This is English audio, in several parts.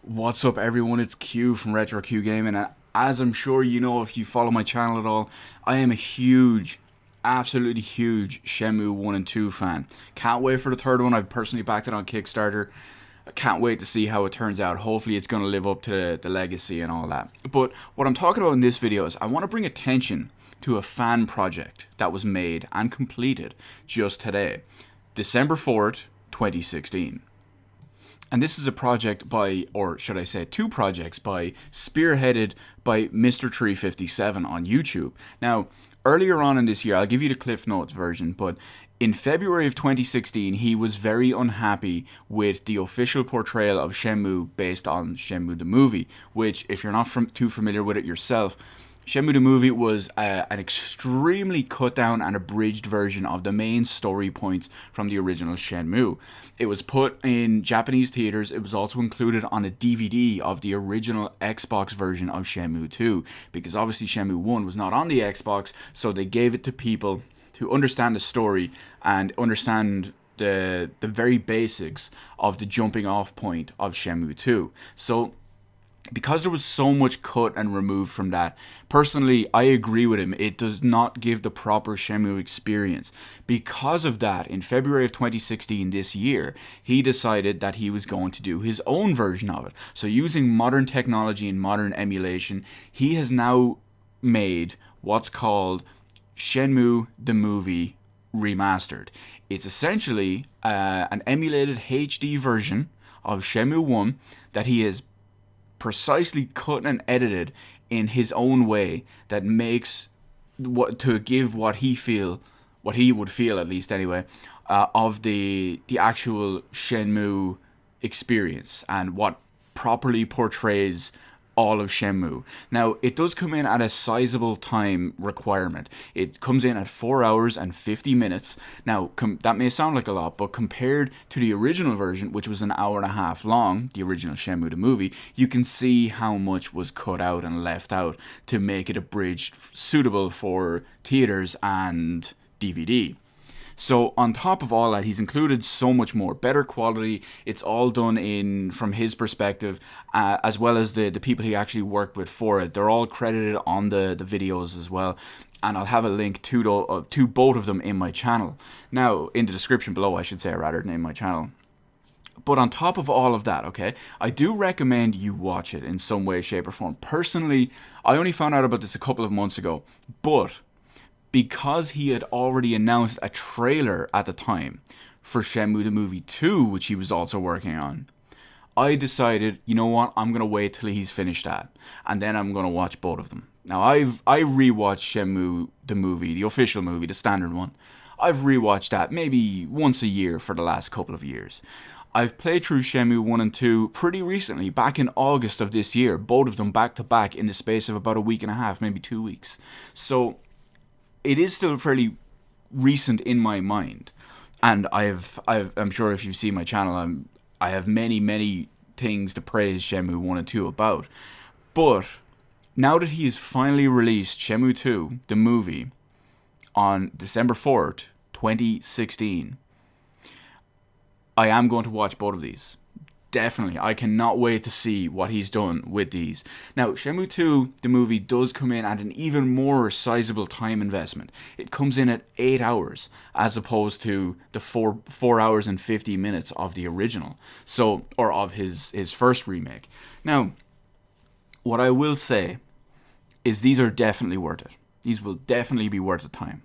What's up, everyone? It's Q from Retro Q Gaming, and as I'm sure you know if you follow my channel at all, I am a huge, absolutely huge Shenmue 1 and 2 fan. Can't wait for the third one. I've personally backed it on Kickstarter. I can't wait to see how it turns out. Hopefully it's going to live up to the legacy and all that. But what I'm talking about in this video is I want to bring attention to a fan project that was made and completed just today, December 4th, 2016. And this is a project by, or should I say two projects by, spearheaded by Mr. 357 on YouTube. Now, earlier on in this year, I'll give you the Cliff Notes version, but in February of 2016, he was very unhappy with the official portrayal of Shenmue based on Shenmue the movie, which, if you're not too familiar with it yourself, Shenmue the movie was an extremely cut down and abridged version of the main story points from the original Shenmue. It was put in Japanese theaters. It was also included on a DVD of the original Xbox version of Shenmue 2, because obviously Shenmue 1 was not on the Xbox, so they gave it to people to understand the story and understand the very basics of the jumping off point of Shenmue 2. So because there was so much cut and removed from that, personally, I agree with him. It does not give the proper Shenmue experience. Because of that, in February of 2016, this year, he decided that he was going to do his own version of it. So using modern technology and modern emulation, he has now made what's called Shenmue the Movie Remastered. It's essentially an emulated HD version of Shenmue 1 that he has precisely cut and edited in his own way, that makes to give what he would feel, at least anyway, of the actual Shenmue experience and what properly portrays all of Shenmue. Now, it does come in at a sizable time requirement. It comes in at 4 hours and 50 minutes. Now, that may sound like a lot, but compared to the original version, which was an hour and a half long, the original Shenmue the movie, you can see how much was cut out and left out to make it abridged, suitable for theaters and DVD. So on top of all that, he's included so much more, better quality. It's all done in from his perspective, as well as the people he actually worked with for it. They're all credited on the videos as well, and I'll have a link to both of them in my channel. Now, in the description below, I should say, rather than in my channel. But on top of all of that, okay, I do recommend you watch it in some way, shape, or form. Personally, I only found out about this a couple of months ago, but because he had already announced a trailer at the time for Shenmue the Movie 2, which he was also working on, I decided, you know what, I'm going to wait till he's finished that, and then I'm going to watch both of them. Now, I rewatched Shenmue the movie, the official movie, the standard one. I've rewatched that maybe once a year for the last couple of years. I've played through Shenmue 1 and 2 pretty recently, back in August of this year, both of them back to back in the space of about a week and a half, maybe 2 weeks. So it is still fairly recent in my mind, and I'm sure if you see my channel, I have many things to praise Shenmue 1 and 2 about. But now that he has finally released Shenmue 2, the movie, on December 4th, 2016, I am going to watch both of these. Definitely, I cannot wait to see what he's done with these. Now, Shenmue 2, the movie, does come in at an even more sizable time investment. It comes in at 8 hours, as opposed to the 4 hours and 50 minutes of the original, so, or of his first remake. Now, what I will say is these are definitely worth it. These will definitely be worth the time.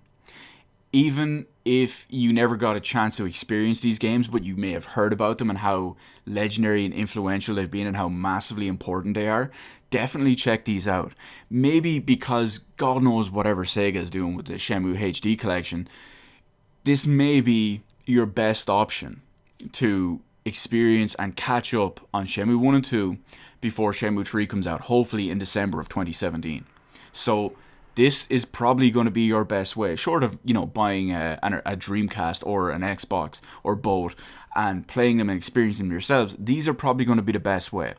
Even if you never got a chance to experience these games, but you may have heard about them and how legendary and influential they've been and how massively important they are, definitely check these out. Maybe because God knows whatever Sega is doing with the Shenmue HD collection, this may be your best option to experience and catch up on Shenmue 1 and 2 before Shenmue 3 comes out, hopefully in December of 2017. So this is probably going to be your best way, short of, you know, buying a Dreamcast or an Xbox or both and playing them and experiencing them yourselves. These are probably going to be the best way.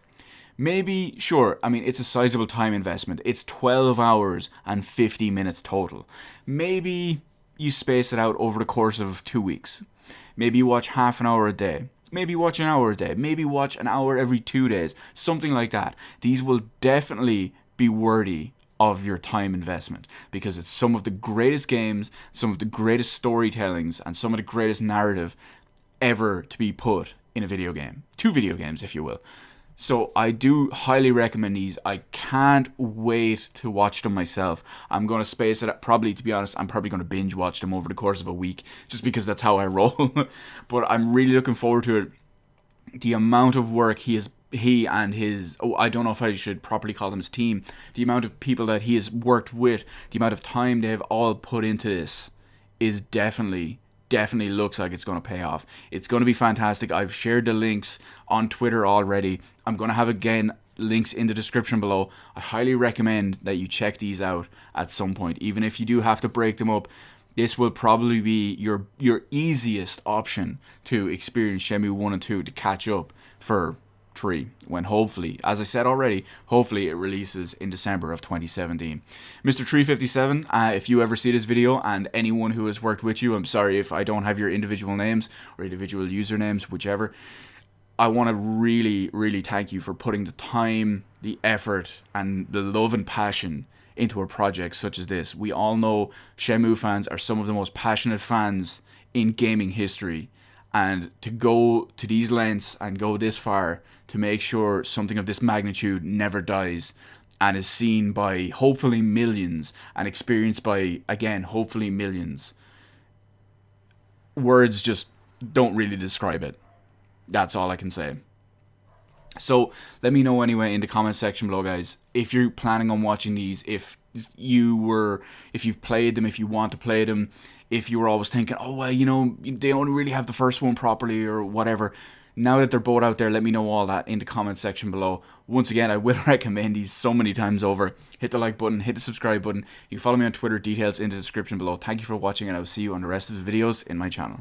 Maybe, sure, I mean, it's a sizable time investment. It's 12 hours and 50 minutes total. Maybe you space it out over the course of 2 weeks. Maybe you watch half an hour a day. Maybe watch an hour a day. Maybe watch an hour every 2 days. Something like that. These will definitely be worthy of your time investment, because it's some of the greatest games, some of the greatest storytellings, and some of the greatest narrative ever to be put in a video game. 2 video games, if you will. So I do highly recommend these. I can't wait to watch them myself. I'm going to space it. Probably, to be honest, I'm probably going to binge watch them over the course of a week, just because that's how I roll. But I'm really looking forward to it. The amount of work he and his, I don't know if I should properly call them his team, the amount of people that he has worked with, the amount of time they've all put into this is definitely looks like it's going to pay off. It's going to be fantastic. I've shared the links on Twitter already. I'm going to have, again, links in the description below. I highly recommend that you check these out at some point. Even if you do have to break them up, this will probably be your easiest option to experience Shenmue 1 and 2 to catch up for 3, when hopefully, as I said already, hopefully it releases in December of 2017. Mr. 357, if you ever see this video, and anyone who has worked with you, I'm sorry if I don't have your individual names or individual usernames, whichever. I want to really, really thank you for putting the time, the effort, and the love and passion into a project such as this. We all know Shenmue fans are some of the most passionate fans in gaming history, and to go to these lengths and go this far to make sure something of this magnitude never dies and is seen by hopefully millions and experienced by, again, hopefully millions. Words just don't really describe it. That's all I can say. So let me know anyway in the comment section below, guys, if you're planning on watching these, if you've played them, if you want to play them, if you were always thinking, oh well, you know, they only really have the first one properly or whatever. Now that they're both out there, let me know all that in the comment section below. Once again, I will recommend these so many times over. Hit the like button, hit the subscribe button. You can follow me on Twitter, details in the description below. Thank you for watching, and I will see you on the rest of the videos in my channel.